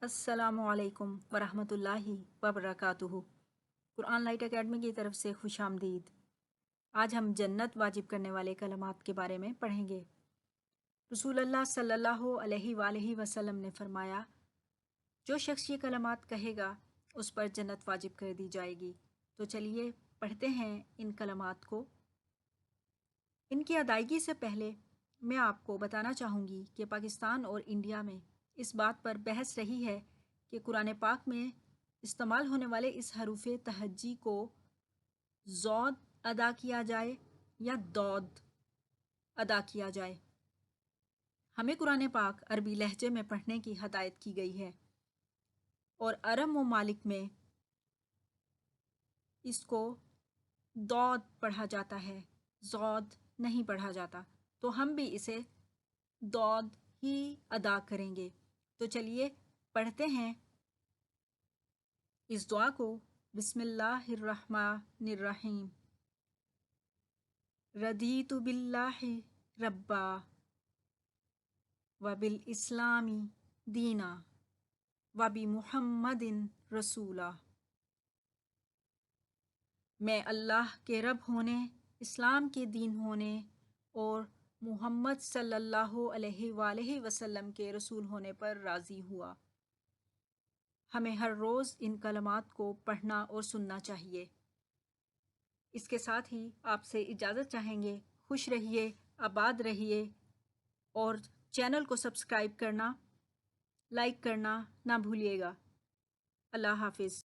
السلام علیکم ورحمۃ اللہ وبرکاتہ۔ قرآن لائٹ اکیڈمی کی طرف سے خوش آمدید۔ آج ہم جنت واجب کرنے والے کلمات کے بارے میں پڑھیں گے۔ رسول اللہ صلی اللہ علیہ وآلہ وسلم نے فرمایا، جو شخص یہ کلمات کہے گا اس پر جنت واجب کر دی جائے گی۔ تو چلیے پڑھتے ہیں ان کلمات کو۔ ان کی ادائیگی سے پہلے میں آپ کو بتانا چاہوں گی کہ پاکستان اور انڈیا میں اس بات پر بحث رہی ہے کہ قرآن پاک میں استعمال ہونے والے اس حروف تہجی کو ضاد ادا کیا جائے یا دود ادا کیا جائے۔ ہمیں قرآن پاک عربی لہجے میں پڑھنے کی ہدایت کی گئی ہے اور عرب ممالک میں اس کو دود پڑھا جاتا ہے، ضاد نہیں پڑھا جاتا، تو ہم بھی اسے دود ہی ادا کریں گے۔ تو چلیے پڑھتے ہیں اس دعا کو۔ بسم اللہ الرحمن الرحیم۔ رضیت باللہ ربا وبالاسلام دینا وبمحمد رسولا۔ میں اللہ کے رب ہونے، اسلام کے دین ہونے اور محمد صلی اللہ علیہ وآلہ وسلم کے رسول ہونے پر راضی ہوا۔ ہمیں ہر روز ان کلمات کو پڑھنا اور سننا چاہیے۔ اس کے ساتھ ہی آپ سے اجازت چاہیں گے۔ خوش رہیے، آباد رہیے اور چینل کو سبسکرائب کرنا، لائک کرنا نہ بھولیے گا۔ اللہ حافظ۔